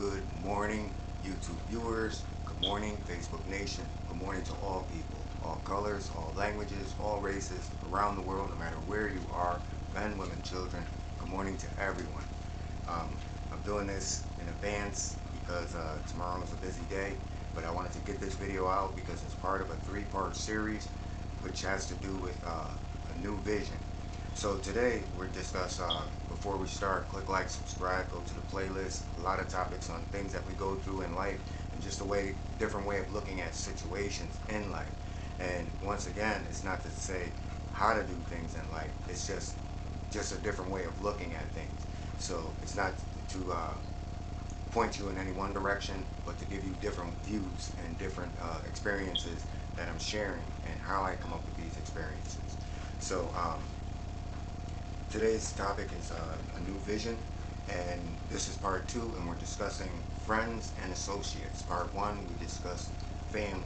Good morning, YouTube viewers. Good morning, Facebook Nation. Good morning to all people, all colors, all languages, all races around the world, no matter where you are, men, women, children. Good morning to everyone. Um, I'm doing this in advance because tomorrow is a busy day, but I wanted to get this video out because it's part of a three-part series which has to do with a new vision. So today we're discuss. Before we start, click like, subscribe, go to the playlist. A lot of topics on things that we go through in life, and just different way of looking at situations in life. And once again, it's not to say how to do things in life. It's just a different way of looking at things. So it's not to point you in any one direction, but to give you different views and different experiences that I'm sharing and how I come up with these experiences. So today's topic is a new vision, and this is part 2, and we're discussing friends and associates. Part 1, we discussed family.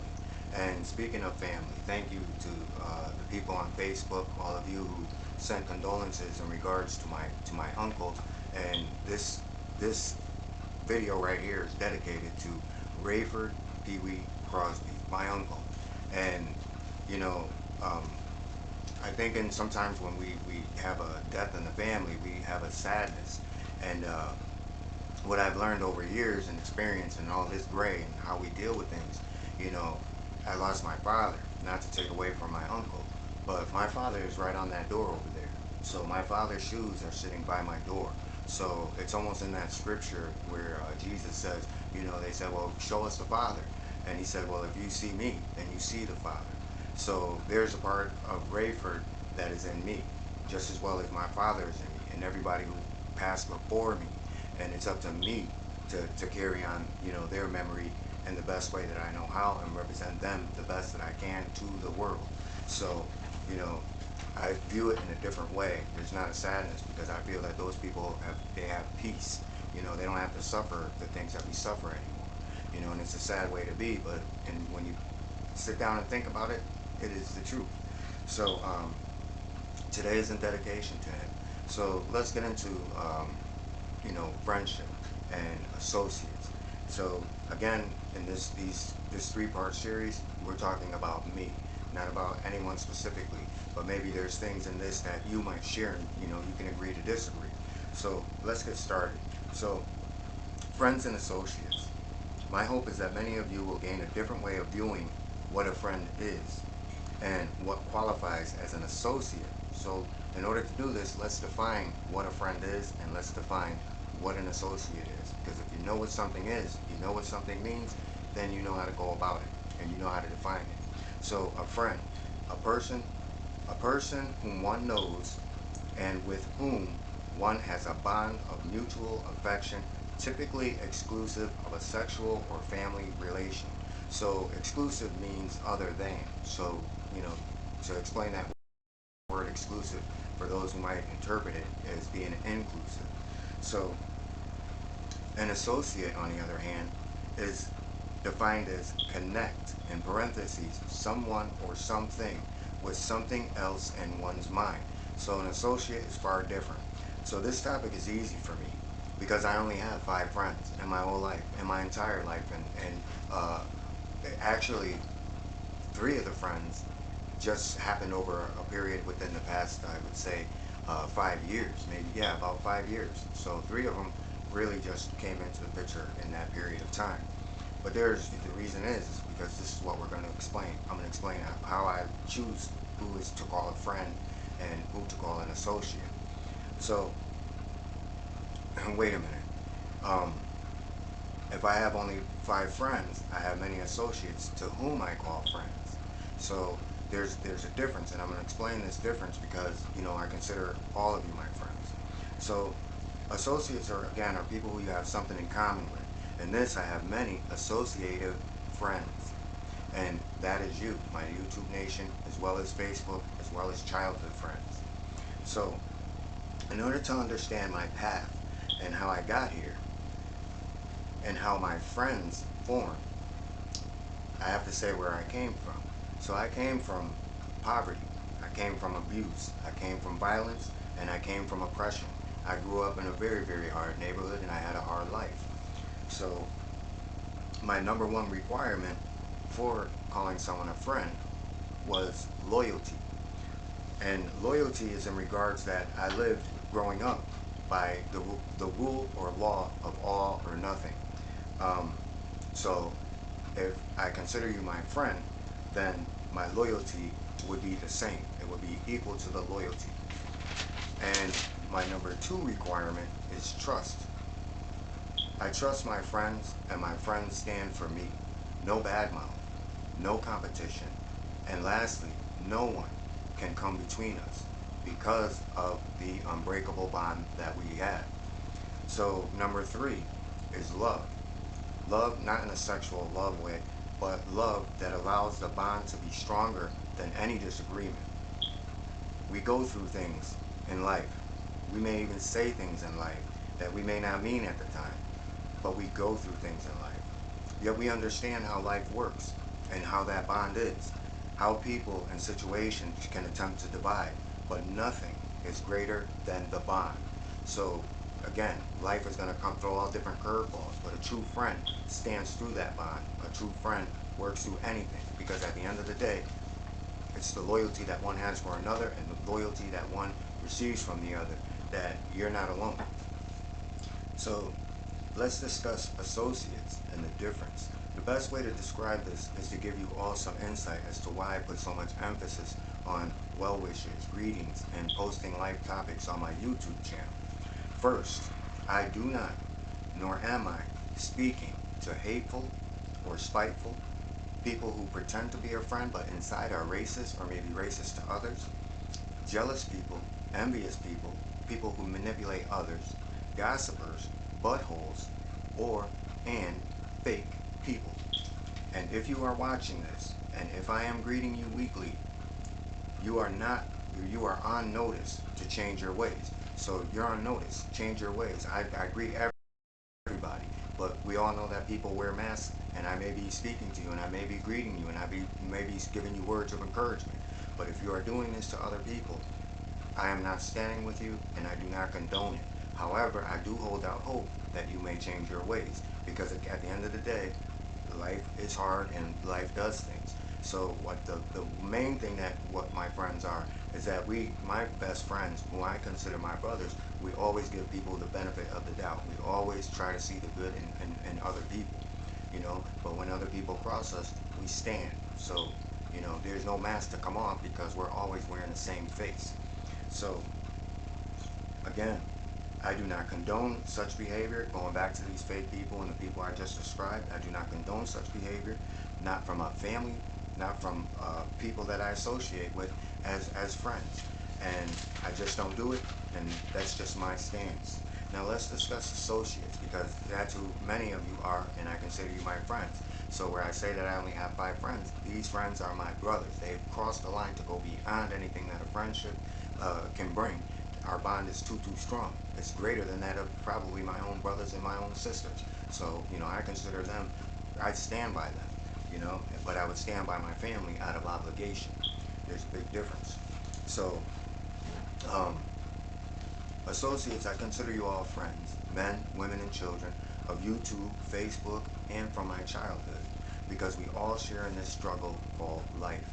And speaking of family, thank you to the people on Facebook, all of you who sent condolences in regards to my uncle. And this video right here is dedicated to Rayford Pee Wee Crosby, my uncle. And you know, I think sometimes when we have a death in the family, we have a sadness. And what I've learned over years and experience and all this gray and how we deal with things, you know, I lost my father, not to take away from my uncle, but my father is right on that door over there. So my father's shoes are sitting by my door. So it's almost in that scripture where Jesus says, you know, they said, well, show us the Father. And he said, well, if you see me, then you see the Father. So there's a part of Rayford that is in me, just as well as my father is in me, and everybody who passed before me. And it's up to me to carry on, you know, their memory in the best way that I know how, and represent them the best that I can to the world. So, you know, I view it in a different way. There's not a sadness, because I feel that those people have peace. You know, they don't have to suffer the things that we suffer anymore. You know, and it's a sad way to be, but when you sit down and think about it, it is the truth. So today is in dedication to him. So let's get into you know, friendship and associates. So again, in this three-part series, we're talking about me, not about anyone specifically, but maybe there's things in this that you might share, and you know, you can agree to disagree. So let's get started. So friends and associates. My hope is that many of you will gain a different way of viewing what a friend is and what qualifies as an associate. So in order to do this, let's define what a friend is, and let's define what an associate is. Because if you know what something is, you know what something means, then you know how to go about it, and you know how to define it. So a friend, a person whom one knows and with whom one has a bond of mutual affection, typically exclusive of a sexual or family relation. So exclusive means other than. So, you know, to explain that word exclusive for those who might interpret it as being inclusive. So an associate, on the other hand, is defined as connect, in parentheses, someone or something with something else in one's mind. So an associate is far different. So this topic is easy for me because I only have 5 friends in my whole life, in my entire life, and actually 3 of the friends just happened over a period within the past, I would say, 5 years, maybe, yeah, about 5 years. So 3 of them really just came into the picture in that period of time. But the reason is because this is what we're going to explain. I'm going to explain how I choose who is to call a friend and who to call an associate. So, wait a minute. If I have only 5 friends, I have many associates to whom I call friends. So there's a difference, and I'm going to explain this difference because, you know, I consider all of you my friends. So associates are people who you have something in common with. In this, I have many associative friends, and that is you, my YouTube nation, as well as Facebook, as well as childhood friends. So in order to understand my path and how I got here and how my friends formed, I have to say where I came from. So I came from poverty, I came from abuse, I came from violence, and I came from oppression. I grew up in a very, very hard neighborhood, and I had a hard life. So my number one requirement for calling someone a friend was loyalty. And loyalty is in regards that I lived growing up by the rule or law of all or nothing. Um, so if I consider you my friend, then my loyalty would be the same. It would be equal to the loyalty. And my number two requirement is trust. I trust my friends, and my friends stand for me. No bad mouth, no competition, and lastly, no one can come between us because of the unbreakable bond that we have. So number three is love. Love not in a sexual love way, but love that allows the bond to be stronger than any disagreement. We go through things in life. We may even say things in life that we may not mean at the time, but we go through things in life. Yet we understand how life works and how that bond is, how people and situations can attempt to divide, but nothing is greater than the bond. So again, life is going to come through all different curveballs, but a true friend stands through that bond. A true friend works through anything, because at the end of the day, it's the loyalty that one has for another and the loyalty that one receives from the other, that you're not alone. So let's discuss associates and the difference. The best way to describe this is to give you all some insight as to why I put so much emphasis on well wishes, greetings, and posting live topics on my YouTube channel. First, I do not, nor am I, speaking to hateful or spiteful people who pretend to be a friend but inside are racist or maybe racist to others, jealous people, envious people, people who manipulate others, gossipers, buttholes, and fake people. And if you are watching this, and if I am greeting you weekly, you are on notice to change your ways. So you're on notice, change your ways. I greet everybody, but we all know that people wear masks, and I may be speaking to you, and I may be greeting you, and may be giving you words of encouragement. But if you are doing this to other people, I am not standing with you, and I do not condone it. However, I do hold out hope that you may change your ways, because at the end of the day, life is hard and life does things. So what the main thing that what my friends are is that my best friends, who I consider my brothers, we always give people the benefit of the doubt. We always try to see the good in other people, but when other people cross us, we stand. So, there's no mask to come off because we're always wearing the same face. So, again, I do not condone such behavior. Going back to these fake people and the people I just described, I do not condone such behavior, not from my family, not from people that I associate with as friends. And I just don't do it, and that's just my stance. Now let's discuss associates, because that's who many of you are, and I consider you my friends. So where I say that I only have 5 friends, these friends are my brothers. They've crossed the line to go beyond anything that a friendship can bring. Our bond is too strong. It's greater than that of probably my own brothers and my own sisters. So, I consider them, I stand by them, but I would stand by my family out of obligation. There's a big difference. So, associates, I consider you all friends, men, women, and children of YouTube, Facebook, and from my childhood, because we all share in this struggle called life.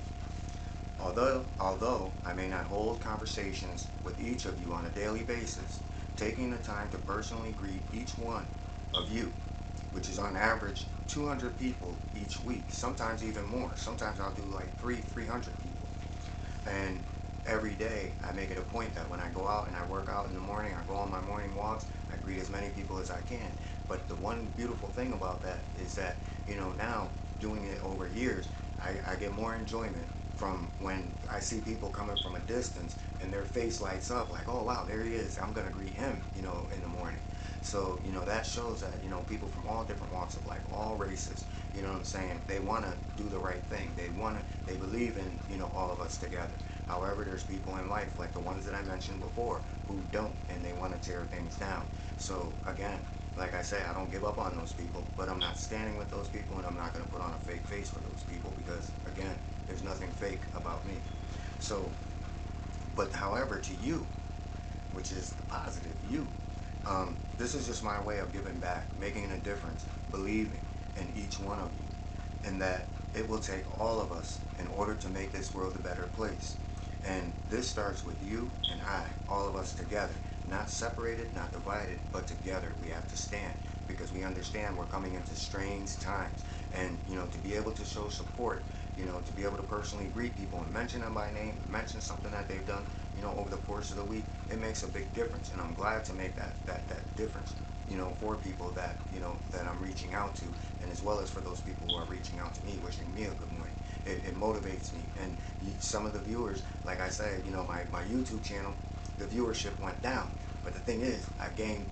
Although I may not hold conversations with each of you on a daily basis, taking the time to personally greet each one of you, which is on average 200 people each week, sometimes even more. Sometimes I'll do like 300 people. And every day I make it a point that when I go out and I work out in the morning, I go on my morning walks, I greet as many people as I can. But the one beautiful thing about that is that, now doing it over years, I get more enjoyment from when I see people coming from a distance and their face lights up like, oh wow, there he is, I'm gonna greet him, in the morning. So, that shows that, people from all different walks of life, all races, you know what I'm saying, they want to do the right thing. They believe in, all of us together. However, there's people in life, like the ones that I mentioned before, who don't, and they want to tear things down. So, again, like I say, I don't give up on those people, but I'm not standing with those people, and I'm not going to put on a fake face for those people, because, again, there's nothing fake about me. So, but however, to you, which is the positive, This is just my way of giving back, making a difference, believing in each one of you, and that it will take all of us in order to make this world a better place. And this starts with you and I, all of us together, not separated, not divided, but together we have to stand, because we understand we're coming into strange times. And, to be able to show support, to be able to personally greet people and mention them by name, mention something that they've done, over the course of the week, it makes a big difference. And I'm glad to make that difference, for people that, that I'm reaching out to, and as well as for those people who are reaching out to me, wishing me a good morning. It motivates me. And some of the viewers, like I said, my YouTube channel, the viewership went down. But the thing is, I gained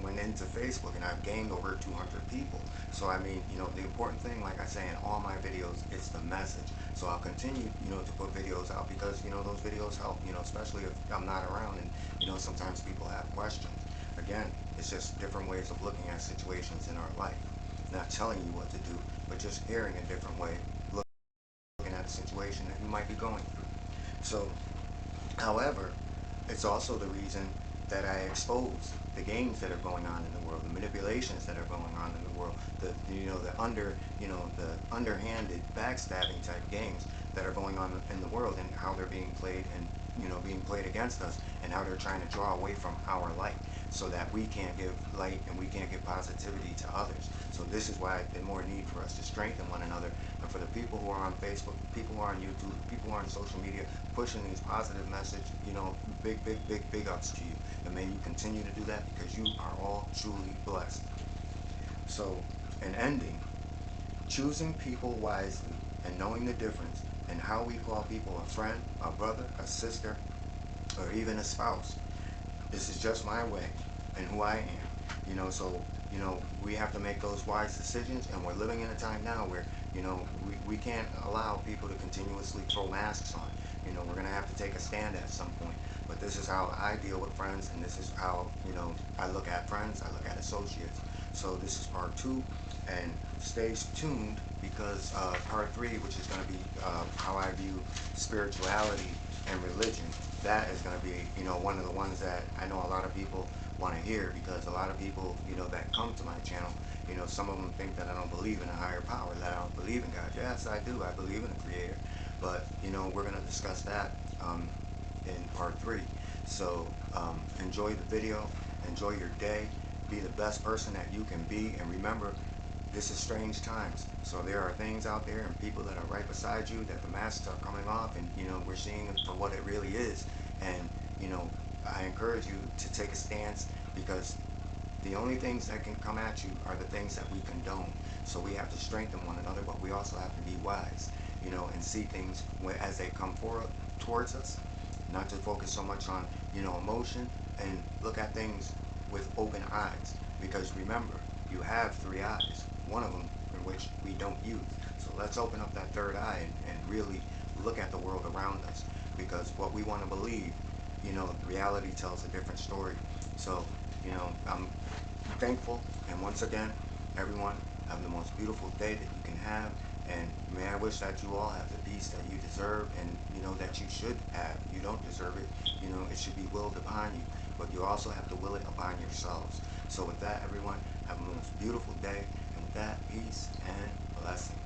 went into Facebook and I've gained over 200 people. So I mean, the important thing, like I say in all my videos, it's the message. So I'll continue, to put videos out because, those videos help, especially if I'm not around and, sometimes people have questions. Again, it's just different ways of looking at situations in our life. Not telling you what to do, but just hearing a different way, looking at a situation that you might be going through. So, however, it's also the reason that I expose the games that are going on in the world, the manipulations that are going on in the world, the underhanded, backstabbing type games that are going on in the world, and how they're being played and being played against us, and how they're trying to draw away from our light, so that we can't give light and we can't give positivity to others. So this is why there's more need for us to strengthen one another, and for the people who are on Facebook, people who are on YouTube, people who are on social media, pushing these positive message, big ups to you. And may you continue to do that, because you are all truly blessed. So, in ending, choosing people wisely and knowing the difference in how we call people a friend, a brother, a sister, or even a spouse. This is just my way and who I am. So, we have to make those wise decisions, and we're living in a time now where, we can't allow people to continuously throw masks on. We're going to have to take a stand at some point. But this is how I deal with friends, and this is how, I look at friends, I look at associates. So this is part 2, and stay tuned, because part 3, which is going to be how I view spirituality and religion, that is going to be, one of the ones that I know a lot of people want to hear, because a lot of people, that come to my channel, some of them think that I don't believe in a higher power, that I don't believe in God. Yes, I do. I believe in a creator. But, we're going to discuss that in part 3. So enjoy the video, enjoy your day, be the best person that you can be, and remember, this is strange times. So there are things out there and people that are right beside you that the masks are coming off, and we're seeing it for what it really is. And I encourage you to take a stance, because the only things that can come at you are the things that we condone. So we have to strengthen one another, but we also have to be wise, and see things as they come towards us, not to focus so much on, emotion, and look at things with open eyes. Because remember, you have 3 eyes, one of them in which we don't use. So let's open up that third eye and really look at the world around us, because what we want to believe, reality tells a different story. So, I'm thankful, and once again, everyone, have the most beautiful day that you can have, and may I wish that you all have the peace that you deserve, and that you should have. You don't deserve it, it should be willed upon you, but you also have to will it upon yourselves. So with that, everyone, have the most beautiful day, and with that, peace and blessings.